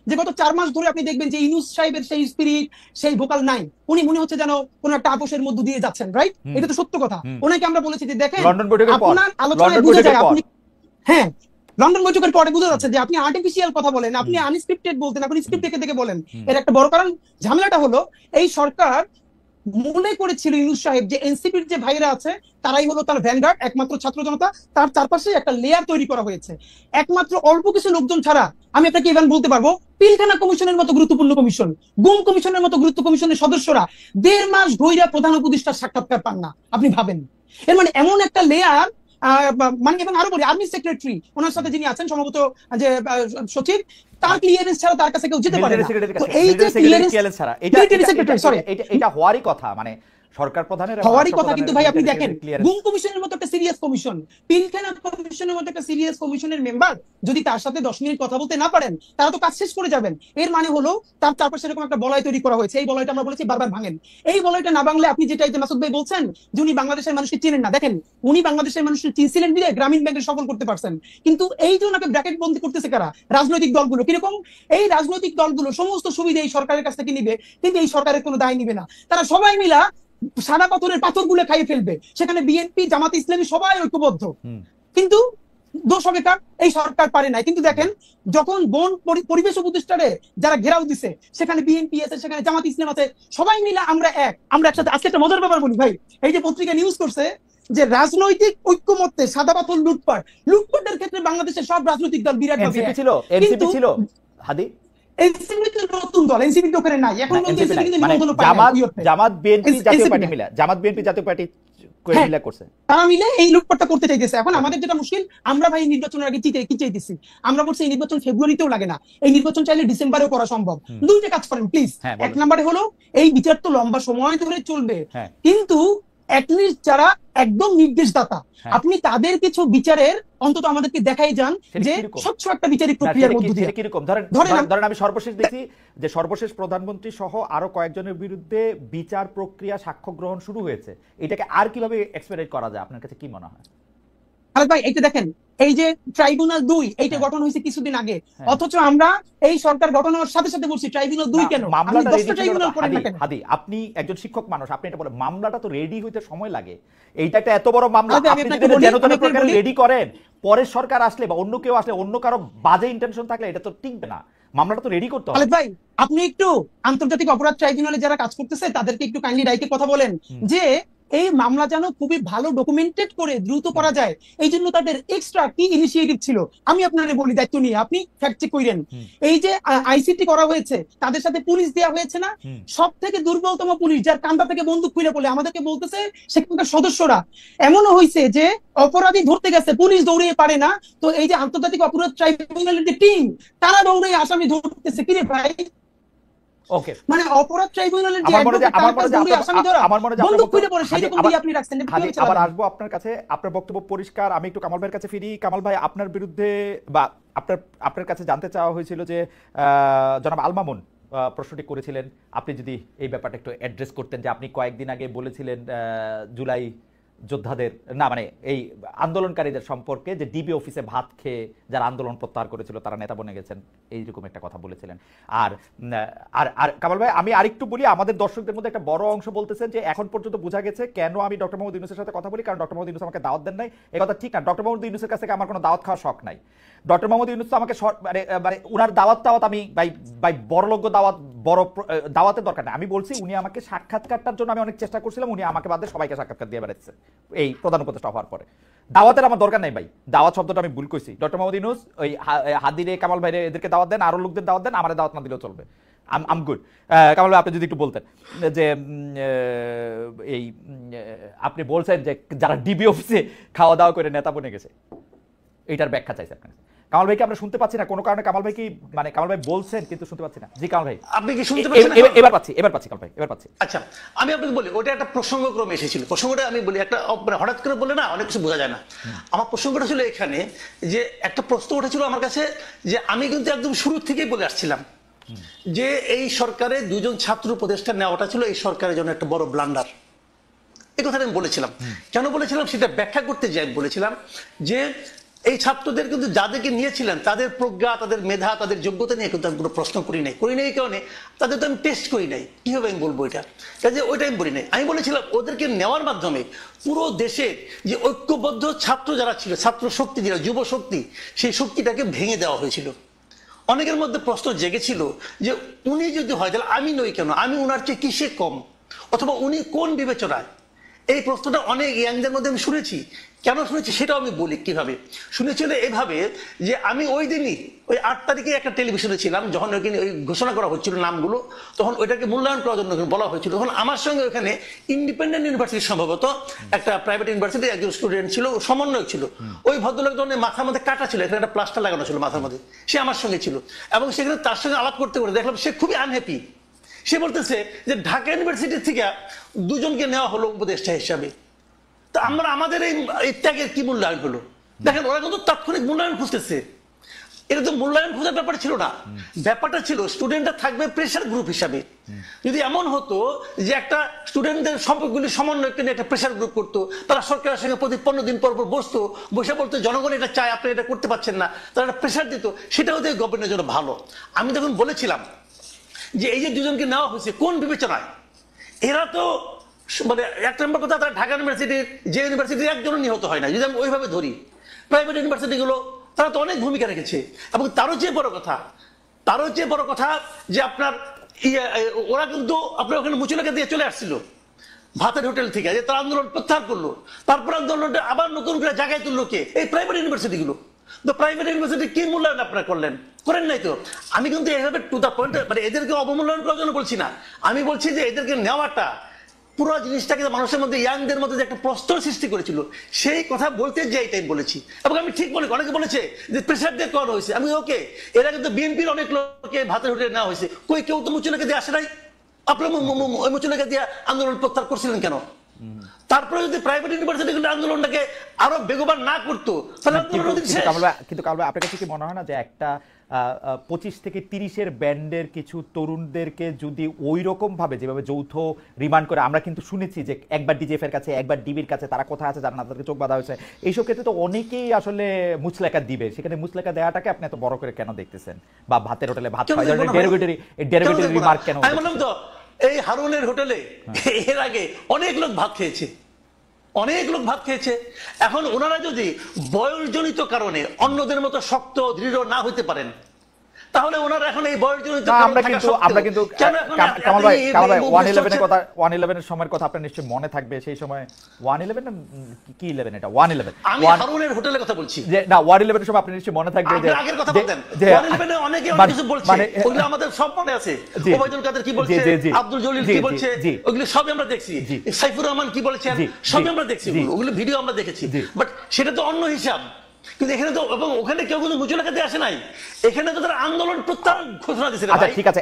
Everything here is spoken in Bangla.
যে গত 4 মাস ধরে আপনি দেখবেন যে ইউনূস সাহেবের সেই স্পিরিট, সেই ভোকাল নাই। উনি মনে হচ্ছে যেন কোন একটা আপোষের মধ্য দিয়ে যাচ্ছেন, রাইট? এটা তো সত্য কথা। ওনাকে আমরা বলেছি যে দেখেন আপনার আলোচনায় বোঝা যায় আপনি, হ্যাঁ, লন্ডন বৈঠকের পরে বোঝা যাচ্ছে যে আপনি আর্টিফিশিয়াল কথা বলেন, আপনি আনস্ক্রিপ্টেড বলতেন, আপনি স্ক্রিপ্ট দেখে দেখে বলেন। এর একটা বড় কারণ, ঝামেলাটা হলো এই সরকার মনে করেছিল ইউনূস সাহেব যে এনসিপির যে ভাইরা আছে তারাই হলো তার ভ্যানগার্ড, একমাত্র ছাত্র জনতা, তার চারপাশে একটা লেয়ার তৈরি করা হয়েছে। একমাত্র অল্প কিছু লোকজন ছাড়া আমি আপনাকে ইভেন বলতে পারবো, পিলখানা কমিশনের মতো গুরুত্বপূর্ণ কমিশন, গুম কমিশনের মতো গুরুত্ব কমিশনের সদস্যরা 1.5 মাস ধইরা প্রধান উপদেষ্টার সাক্ষাৎকার পান না। আপনি ভাবেন, এর মানে এমন একটা লেয়ার, মানে এবং আরো বলি আর্মি সেক্রেটারি ওনার সাথে যিনি আছেন সম্ভবত যে সচিব, তার ক্লিয়ারেন্স ছাড়া তার কাছে কেউ যেতে পারে না। তো এই যে ক্লিয়ারেন্স ছাড়া এটা হওয়ারই কথা, মানে সরকার প্রধানের হওয়ারই কথা। কিন্তু ভাই আপনি দেখেন গুম কমিশনের মতো একটা সিরিয়াস কমিশন, পিলখানা কমিশনের মতো একটা সিরিয়াস কমিশনের মেম্বার যদি তার সাথে 10 মিনিট কথা বলতে না পারেন, তারা তো কাজ শেষ করে যাবেন। এর মানে হলো তার চারপাশে এরকম একটা বলয় তৈরি করা হয়েছে। এই বলয়টা আমরা বলেছি বারবার ভাঙেন। এই বলয়টা না ভাঙলে আপনি যেটা মাসুদ ভাই বলছেন যে উনি বাংলাদেশের মানুষকে চিনেন না, দেখেন উনি বাংলাদেশের মানুষকে চিনছিলেন বিধায় গ্রামীণ ব্যাংকে সফল করতে পারছেন। কিন্তু এই যে ওনাকে ব্র্যাকেট বন্দি করতেছে কারা? রাজনৈতিক দলগুলো। কিরকম? এই রাজনৈতিক দলগুলো সমস্ত সুবিধা এই সরকারের কাছ থেকে নিবে, কিন্তু এই সরকারের কোনো দায় নিবে না। তারা সবাই মিলা সাদা পাথরের পাথরগুলো খাইয়ে ফেলবে। সেখানে বিএনপি, জামাত ইসলামী সবাই ঐক্যবদ্ধ, কিন্তু দোষ হবে কার? এই সরকার পারে নাই। কিন্তু দেখেন যখন বন পরিবেশ উপদেষ্টারে যারা ঘেরাও দিছে, সেখানে বিএনপি আছে, সেখানে জামাত ইসলাম আছে, সবাই মিলে আমরা একসাথে। আজকে একটা মজার ব্যাপার বলি ভাই, এই যে পত্রিকা নিউজ করছে যে রাজনৈতিক ঐক্যমত্যে সাদা পাথর লুটপাটের ক্ষেত্রে বাংলাদেশের সব রাজনৈতিক দল বিরাট এনসিপি ছিল হাদি, এনসিপি তো নতুন দল, এনসিপি তো ওখানে নাই এখন। জামাত বিএনপি জাতীয় পার্টি মিলে, জামাত বিএনপি জাতীয় পার্টি করছে, তারা মিলে এই লুটপাটটা করতে চাইতেছে। এখন আমাদের যেটা মুশকিল, আমরা ভাই নির্বাচনের আগে কি চাইতেছি? আমরা বলছি এই নির্বাচন ফেব্রুয়ারিতেও লাগে না, এই নির্বাচন চাইলে ডিসেম্বরেও করা সম্ভব। দুইটা কাজ করেন প্লিজ। এক নম্বরে হলো এই বিচার তো লম্বা সময় ধরে চলবে, কিন্তু অ্যাটলিস্ট যারা একদম নির্দেশদাতা, আপনি তাদের কিছু বিচারের অন্তত আমাদেরকে দেখাই যান যে স্বচ্ছ একটা বিচারিক প্রক্রিয়ার মধ্য দিয়ে। ধরেন আমি সর্বশেষ দেখি যে সর্বশেষ প্রধানমন্ত্রী সহ আরো কয়েকজনের বিরুদ্ধে বিচার প্রক্রিয়া, সাক্ষ্য গ্রহণ শুরু হয়েছে। এটাকে আর কিভাবে এক্সপেরিয়েন্ট করা যায় আপনার কাছে কি মনে হয়? খালেদ ভাই এইটা দেখেন, এই যে ট্রাইব্যুনাল 2 এইটা গঠন হয়েছে কিছুদিন আগে, অথচ আমরা এই সরকার গঠন হওয়ার সাথে সাথে বলছি ট্রাইব্যুনাল 2 কেন? আপনি 10টা ট্রাইব্যুনাল করেন না কেন? হাদি, আপনি একজন শিক্ষক মানুষ, আপনি এটা বলেন মামলাটা তো রেডি হইতে সময় লাগে। এইটা একটা এত বড় মামলা, আপনি যদি যেন প্রকারে রেডি করেন, পরের সরকার আসলে বা অন্য কেউ আসলে, অন্য কারো বাজে ইন্টেনশন থাকলে এটা তো টিকবে না। মামলাটা তো রেডি করতে হবে। খালেদ ভাই আপনি একটু আন্তর্জাতিক অপরাধ ট্রাইব্যুনালে যারা কাজ করতেছে তাদেরকে একটু কাইন্ডলি রাইটে কথা বলেন যে এই মামলা যেন খুবই ভালো ডকুমেন্টেড করে দ্রুত করা যায়। এই জন্য তাদের এক্সট্রা কি ইনিশিয়েটিভ ছিল আমি আপনাকে বলি, দায়িত্ব নিয়ে আপনি ফ্যাক্ট চেক করেন। এই যে আইসিটি করা হয়েছে, তাদের সাথে পুলিশ দেওয়া হয়েছে না, সব থেকে দুর্বলতম পুলিশ, যার কান্দা থেকে বন্দুক খুলে বলে আমাদেরকে বলতেছে সেখানকার সদস্যরা। এমনও হয়েছে যে অপরাধী ধরতে গেছে, পুলিশ দৌড়িয়ে পারে না, তো এই যে আন্তর্জাতিক অপরাধ ট্রাইব্যুনালের যে টিম, তারা দৌড়ে আসামি ধরতেছে। কিরে ভাই, ওকে, মানে অপরাধ ট্রাইব্যুনালের যে বন্দুক খুলে পড়ে সেই রকম দিয়ে আপনি রাখছেন। আবার আসবো আপনার কাছে, আপনার বক্তব্য পরিষ্কার। আমি একটু কামাল ভাইয়ের কাছে ফিরি। কামাল ভাই, আপনার বিরুদ্ধে বা আপনার কাছে জানতে চাওয়া হয়েছিল যে জনাব আল মামুন প্রশ্নটি করেছিলেন, আপনি যদি এই ব্যাপারটা একটু অ্যাড্রেস করতেন যে আপনি কয়েকদিন আগে বলেছিলেন জুলাই যোদ্ধাদের না, মানে এই আন্দোলনকারীদের সম্পর্কে যে ডিবি অফিসে ভাত খেয়ে যারা আন্দোলন প্রত্যাহার করেছিল তারা নেতা বনে গেছেন, এইরকম একটা কথা বলেছিলেন। আর আর কামাল ভাই, আমি আরেকটু বলি, আমাদের দর্শকদের মধ্যে একটা বড় অংশ বলতেছেন যে এখন পর্যন্ত বোঝা গেছে কেন আমি ডক্টর মোহাম্মদ ইউনূসের সাথে কথা বলি, কারণ ডক্টর মোহাম্মদ ইউনূস আমাকে দাওয়াত দেন নাই। এই কথা ঠিক না। ডক্টর মোহাম্মদ ইউনূসের কাছ থেকে আমার কোনো দাওয়াত খাওয়ার শখ নাই। ডক্টর মোহাম্মদ ইউনূস তো আমাকে মানে উনার দাওয়াত আমি ভাই বড়লোক বড় দাওয়াতের দরকার নেই। আমি বলছি উনি আমাকে সাক্ষাৎকারটার জন্য আমি অনেক চেষ্টা করছিলাম, উনি আমাকে বাদে সবাইকে সাক্ষাৎকার দিয়ে বেড়াচ্ছে এই প্রধান উপদেষ্টা হওয়ার পরে। দাওয়াতের আমার দরকার নাই ভাই, দাওয়াত শব্দটা আমি ভুল কইছি। ডক্টর মোহাম্মদ ইউনূস ওই হাদিরে, কামাল ভাইরে, এদেরকে দাওয়াত দেন, আরো লোকদের দাওয়াত দেন, আমার দাওয়াত না দিলেও চলবে। আম গুড। কামাল ভাই, আপনি যদি একটু বলতেন যে এই আপনি বলছেন যে যারা ডিবি অফিসে খাওয়া দাওয়া করে নেতা বনে গেছে, এইটার ব্যাখ্যা চাইছে আপনার। কামাল ভাইকে আমরা শুনতে পাচ্ছি না কোনো কারণে। কামাল ভাই কি মানে কামাল ভাই বলছেন কিন্তু শুনতে পাচ্ছি না। জি কামাল ভাই, আপনি কি শুনতে পাচ্ছেন? এবার পাচ্ছি কামাল ভাই, এবার পাচ্ছি। আচ্ছা, আমি আপনাকে বলি ওটা একটা প্রসঙ্গক্রমে এসেছিল। প্রসঙ্গটা আমি বলি, একটা হঠাৎ করে বলে না অনেক কিছু বোঝা যায় না। আমার প্রসঙ্গটা ছিল এখানে যে একটা প্রশ্ন উঠেছিল আমার কাছে, যে আমি কিন্তু একদম শুরু থেকেই বলে আসছিলাম যে এই সরকারে 2 জন ছাত্র উপদেষ্টা নেওয়াটা ছিল এই সরকারের জন্য একটা বড় ব্লান্ডার। এই কথাটা আমি বলেছিলাম। কেন বলেছিলাম সেটা ব্যাখ্যা করতে যাই বলেছিলাম যে এই ছাত্রদের কিন্তু যাদেরকে নিয়েছিলেন তাদের প্রজ্ঞা, তাদের মেধা, তাদের যোগ্যতা নিয়ে কিন্তু আমি কোনো প্রশ্ন করি নাই এই কারণে তাদের তো আমি টেস্ট করি নাই, কিভাবে আমি বলবো এটা, কাজে ওইটা আমি বলি নাই। আমি বলেছিলাম ওদেরকে নেওয়ার মাধ্যমে পুরো দেশের যে ঐক্যবদ্ধ ছাত্র যারা ছিল, ছাত্র শক্তি যেটা যুব শক্তি, সেই শক্তিটাকে ভেঙে দেওয়া হয়েছিল। অনেকের মধ্যে প্রশ্ন জেগেছিল যে উনি যদি হয় তাহলে আমি নই কেন, আমি উনার চেয়ে কিসে কম, অথবা উনি কোন বিবেচনায়। এই প্রশ্নটা অনেক ইয়াংদের মধ্যে আমি শুনেছি। কেন শুনেছি সেটাও আমি বলি কিভাবে শুনেছিল। এভাবে যে আমি ওই দিনই ওই 8 তারিখে একটা টেলিভিশনে ছিলাম, যখন ওইখানে ওই ঘোষণা করা হচ্ছিল নামগুলো, তখন ওইটাকে মূল্যায়ন করার জন্য বলা হয়েছিল। তখন আমার সঙ্গে ওখানে ইন্ডিপেন্ডেন্ট ইউনিভার্সিটি, সম্ভবত একটা প্রাইভেট ইউনিভার্সিটি একজন স্টুডেন্ট ছিল, সমন্বয়ক ছিল। ওই ভদ্রলোক ধরনের মাথার মধ্যে কাটা ছিল, এখানে একটা প্লাস্টার লাগানো ছিল মাথার মধ্যে, সে আমার সঙ্গে ছিল। এবং সেখানে তার সঙ্গে আলাপ করতে করতে দেখলাম সে খুবই আনহ্যাপি। সে বলতেছে যে ঢাকা ইউনিভার্সিটি থেকে 2 জনকে নেওয়া হলো উপদেষ্টা হিসাবে, তা আমরা আমাদের এই ত্যাগের কি মূল্যায়ন হলো? দেখেন ওরা কিন্তু তাৎক্ষণিক মূল্যায়ন খুঁজতেছে, এটা তো মূল্যায়ন খোঁজার ব্যাপার ছিল না। ব্যাপারটা ছিল স্টুডেন্টরা থাকবে প্রেশার গ্রুপ হিসাবে। যদি এমন হতো যে একটা স্টুডেন্টদের সম্পর্কগুলি সমন্বয় করে একটা প্রেশার গ্রুপ করতো, তারা সরকারের সঙ্গে প্রতি 15 দিন পর পর বসতো, বসে বলতো জনগণ এটা চায়, আপনি এটা করতে পারছেন না, তারা একটা প্রেশার দিত, সেটা হতে গভর্নমেন্টের জন্য ভালো। আমি তখন বলেছিলাম যে এই যে 2 জনকে নেওয়া হয়েছে কোন বিবেচনায়, এরা তো মানে এক নম্বর কথা, তারা ঢাকা ইউনিভার্সিটির যে ইউনিভার্সিটির একজনও নিহত হয় না, যদি আমি ওইভাবে ধরি। প্রাইভেট ইউনিভার্সিটি গুলো তারা তো অনেক ভূমিকা রেখেছে। এবং তারও চেয়ে বড় কথা যে আপনার ওরা কিন্তু আপনার ওখানে মুচুলাকে দিয়ে চলে আসছিল ভাতের হোটেল থেকে, যে তারা আন্দোলন প্রত্যাহার করলো, তারপর আন্দোলনটা আবার নতুন করে জায়গায় তুললো কে? এই প্রাইভেট ইউনিভার্সিটি গুলো। তো প্রাইভেট ইউনিভার্সিটি কি মূল্যায়ন আপনারা করলেন? করেন নাই তো। আমি কিন্তু এইভাবে টু দা পয়েন্ট, মানে এদেরকে অবমূল্যায়ন করার জন্য বলছি না, আমি বলছি যে এদেরকে নেওয়াটা পুরো জিনিসটাকে মানুষের মধ্যে, ইয়াংদের মধ্যে যে একটা প্রশ্ন সৃষ্টি করেছিল, সেই কথা বলতে যে এইটাই বলেছি। এবং আমি ঠিক বলি, অনেকে বলেছে যে প্রেসার দিয়ে করানো হয়েছে, আমি ওকে, এরা কিন্তু বিএনপির অনেক লোককে ভাতের হোটেলে নেওয়া হয়েছে, কই কেউ তো মুচুলাকে দিয়ে আসে নাই। আপনার মুচুলাকে দিয়ে আন্দোলন প্রত্যাহার করছিলেন কেন? তারপরে যদি প্রাইভেট ইউনিভার্সিটি আন্দোলনটাকে আরো বেগবান না করতো তাহলে কিন্তু কামাল ভাই, আপনার কাছে কি মনে হয় না যে একটা 25 থেকে 30-এর ব্যান্ডের কিছু তরুণদেরকে যদি ওই রকম ভাবে যেভাবে যৌথ রিমান্ড করে, আমরা কিন্তু শুনেছি যে একবার ডিজিএফ এর কাছে, একবার ডিবির কাছে, তারা কোথায় আছে জানা না, তাদেরকে চোখ বাঁধা হয়েছে, এইসব ক্ষেত্রে তো অনেকেই আসলে মুচলেখা দিবে, সেখানে মুচলেখা দেওয়াটাকে আপনি এত বড় করে কেন দেখতেছেন? বা ভাতের হোটেলে ভাত খাওয়া, ডেরিভেটরি রিমার্ক কেন? আমি বললাম তো এই হারুনের হোটেলে এর আগে অনেক লোক ভাত খেয়েছে, এখন ওনারা যদি বয়সজনিত কারণে অন্যদের মতো শক্ত দৃঢ় না হইতে পারেন, তাহলে ওনারা এখন এই বয়সজনিত আমরা কিন্তু কামাল ভাই 111 এর কথা, 111 এর সময়ের কথা আপনার নিশ্চয়ই মনে থাকবে। সেই সময় 111 না কি 11, এটা 111, আমি হারুনের হোটেলের কথা বলছি, যে না 111 এর সময় আপনার নিশ্চয়ই মনে থাকবে যে আগের কথা বলতেন 111 এ অনেকে অনেক কিছু বলছে, ওগুলো আমাদের সব মনে আছে। ওবায়দুল কাদের কি বলছে, আব্দুল জলিল কি বলছে, ওগুলো সব আমরা দেখছি। সাইফুর রহমান কি বলেছেন, সব আমরা দেখছি, ওগুলো ভিডিও আমরা দেখেছি। বাট সেটা তো অন্য হিসাব। কিন্তু এখানে তো, এবং ওখানে কেউ কিন্তু মুচুলাকে দিয়ে আসে নাই, এখানে তো তারা আন্দোলন প্রত্যাহার ঘোষণা দিয়েছে। আচ্ছা ঠিক আছে,